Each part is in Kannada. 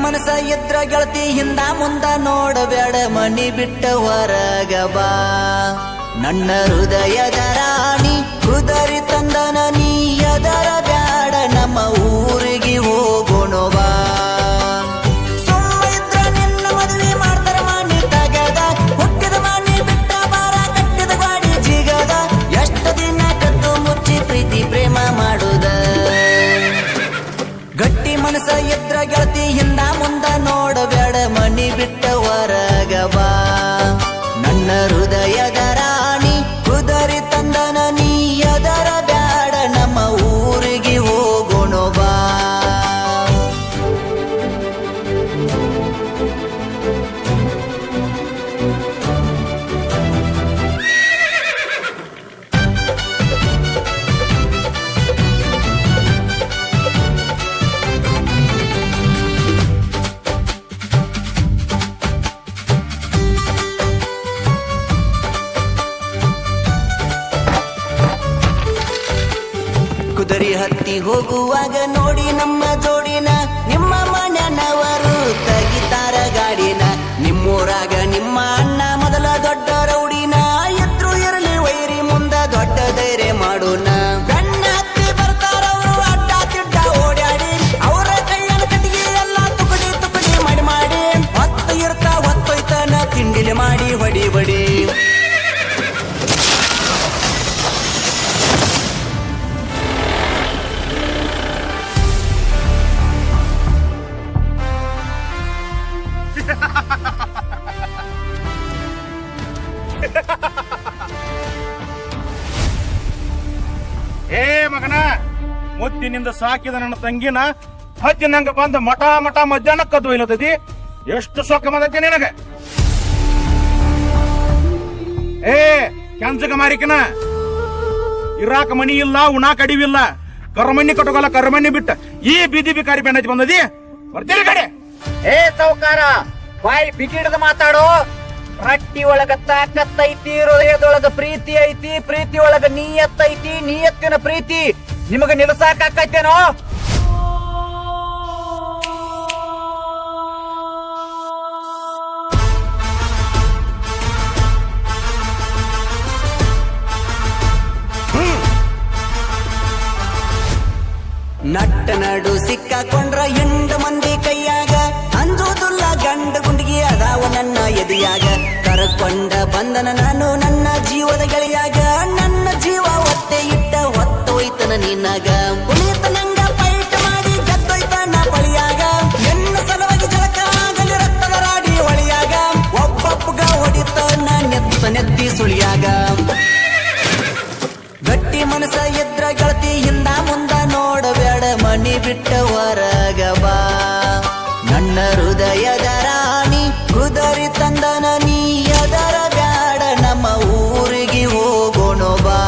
ಮನಸ ಎದ್ರ ಗೆಳತಿ ಹಿಂದ ಮುಂದ ನೋಡಬೇಡ ಮನಿ ಬಿಟ್ಟ ಹೊರಗ ಬಾ ನನ್ನ ಹೃದಯದ ರಾಣಿ ಕುದರಿ ತಂದನ ನೀ ಅದರ ಬ್ಯಾಡ ನಮ್ಮ ಊರಿಗೆ ಹೋಗೋಣ ಬಾ ಸುಮ್ಮ ಇದ್ರ ನಿನ್ನ ಮದುವೆ ಮಾಡ್ತಾರ ಮನಿ ತಗದ ಹುಟ್ಟಿದ ಮನಿ ಬಿಟ್ಟ ಬಾರ ಕಟ್ಟಿದ ಗಾಡಿ ಜಿಗದ ಎಷ್ಟು ದಿನ ಕದ್ದು ಮುಚ್ಚಿ ಪ್ರೀತಿ ಪ್ರೇಮ ಮಾಡುದ ಗಟ್ಟಿ ಮನಸ ಎದ್ರ ಗೆಳತಿ ಹಿಂದ ಮುಂದ ನೋಡಬೇಡ ಮನಿ ಬಿಟ್ಟ ಹೊರಗ ಬಾ ನನ್ನ ಹೃದಯದ ರಾಣಿ ಕುದರಿ ತಂದನ ನೀ ಅದರ ಬ್ಯಾಡ ನಮ್ಮ ಊರಿಗೆ ಹೋಗೋಣ ಬಾ ಕುದುರೆ ಹತ್ತಿ ಹೋಗುವಾಗ ನೋಡಿ ನಮ್ಮ ಜೋಡಿನ ನಿಮ್ಮ ಮನೆಯವರು ತೆಗಿತಾರ ಗಾಡಿನ ನಿಮ್ಮೂರಾಗ ನಿಮ್ಮ ಅಣ್ಣ ಮೊದಲ ದೊಡ್ಡ ರೌಡಿನ ಎದ್ರು ಇರಲಿ ವೈರಿ ಮುಂದ ದೊಡ್ಡ ಧೈರ್ಯ ಮಾಡೋಣ ಗಣ್ಣ ಹತ್ತಿ ಬರ್ತಾರವರು ಅಡ್ಡ ತಿಡ್ಡ ಓಡಾಡಿ ಅವರ ಕೈಯನ ಕಟ್ಟಿಗೆ ಎಲ್ಲ ತುಕಡಿ ತುಕಡಿ ಮಾಡಿ ಮಾಡಿ ಹೊತ್ತು ಇರ್ತಾ ಹೊತ್ತೊಯ್ತಾನ ತಿಂಡಿಲಿ ಮಾಡಿ ಹೊಡಿ ಬಡಿ ಏ ಮಗನ ಮುದ್ದಿನಿಂದ ಸಾಕಿದ ನನ್ನ ತಂಗಿನ ಹದ್ದಿನಂಗ ಬಂದ ಮಠ ಮಠ ಮಧ್ಯಾಹ್ನ ಕದ್ದು ಇಲ್ಲತದಿ ಎಷ್ಟು ಸೊಕ್ಕ ಬಂದೈತಿ ನಿನಗ ಏ ಕೆಂಚಗ ಮಾರಿಕನ ಇರಾಕ ಮನಿ ಇಲ್ಲ ಉಣಾಕ ಅಡಿವಿಲ್ಲ ಕರ್ಮಣ್ಣಿ ಕಟ್ಟೋಗಲ್ಲ ಕರ್ಮಣ್ಣಿ ಬಿಟ್ಟ ಈ ಬೀದಿ ಬಿಕಾರಿ ಬೆನ್ನತಿ ಬಂದದಿ ಬರ್ತೀರಿ ಕಡೆ ಏ ಸೌಕಾರ ಬಾಯಿ ಬಿಗಿಡದ ಮಾತಾಡೋ ರಟ್ಟಿ ಒಳಗ ತಾಕತ್ತೈತಿ ಹೃದಯದೊಳಗ ಪ್ರೀತಿ ಐತಿ ಪ್ರೀತಿ ಒಳಗ ನೀಯತ್ತೈತಿ ನೀಯತ್ತಿನ ಪ್ರೀತಿ ನಿಮಗ ನಿಲ್ಸಾಕೈತೇನೋ ನಟ್ಟ ನಡು ಸಿಕ್ಕಾಕೊಂಡ್ರ ಎಂಟು ಮಂದಿ ಕೈಯಾಗ ಅಂಜುದುಲ್ಲ ಗಂಡ ಗುಂಡಿಗೆ ಅದಾವ ನನ್ನ ಎದೆಯಾಗ ಕರಕೊಂಡ ಬಂದನ ನಾನು ನನ್ನ ಜೀವದ ಗೆಳೆಯಾಗ ನನ್ನ ಜೀವ ಒತ್ತೆ ಇಟ್ಟ ಹೊತ್ತೋಯ್ತನ ನಿನ್ನಾಗ ಪುನೀತ ನಂಗ ಫೈಟ್ ಮಾಡಿ ಗೆದ್ದೋಯ್ತನ ಬಳಿಯಾಗ ಎನ್ನ ಸಲುವಾಗಿ ಜಳಕ ಆಗಲಿ ರಕ್ತದ ರಾಡಿ ಹೊಳಿಯಾಗ ಒಬ್ಬೊಬ್ಬಗ ಹೊಡಿತನ ನೆತ್ತಿ ಸುಳಿಯಾಗ ಗಟ್ಟಿ ಮನಸ ಎದ್ರ ಗೆಳತಿ ಹಿಂದ ಮುಂದ ನೋಡಬೇಡ ಮನಿ ಬಿಟ್ಟ ಹೊರಗ ಬಾ ನನ್ನ ಹೃದಯದ ರಾಣಿ ಕುದರಿ ತಂದನ ನೀ ಅದರ ಬ್ಯಾಡ ನಮ್ಮ ಊರಿಗೆ ಹೋಗೋಣ ಬಾ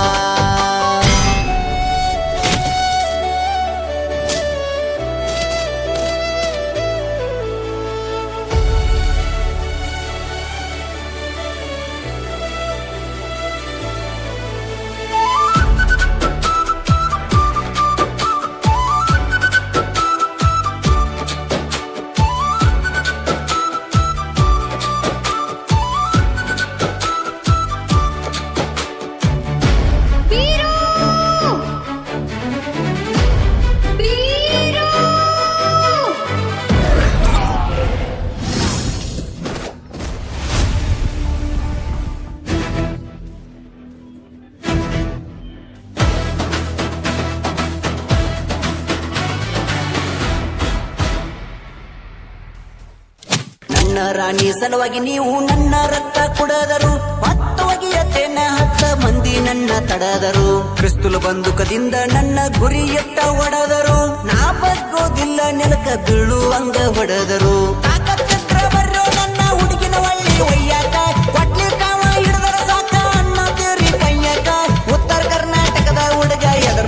ನನ್ನ ರಾಣಿ ಸಲುವಾಗಿ ನೀವು ನನ್ನ ರಕ್ತ ಕುಡದರು ಹತ್ತುವಗಿಯತ್ತೇನ 10 ಮಂದಿ ನನ್ನ ತಡದರು ಕ್ರಿಸ್ತುಲು ಬಂದುಕದಿಂದ ನನ್ನ ಗುರಿ ಎತ್ತ ಹೊಡೆದರು ನಾ ಬಗ್ಗೋದಿಲ್ಲ ನೆಲಕ ಬೀಳುವಂಗ ಹೊಡೆದರು ತಾಕತ್ತಿದ್ರ ಬರ್ರೋ ನನ್ನ ಹುಡುಗಿನ ಒಳ್ಳಿ ಒಯ್ಯಾಕ ಕೊಟ್ಲಿ ಕಾವ ಹಿಡಿದರ ಸಾಕ ಅನ್ನ ತೇರಿ ಕೈಯಾಕ ಉತ್ತರ ಕರ್ನಾಟಕದ ಹುಡುಗ ಎದ್ರ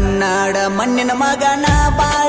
ಕನ್ನಡ ಮಣ್ಣಿನ ಮಗನ ಬಾಳ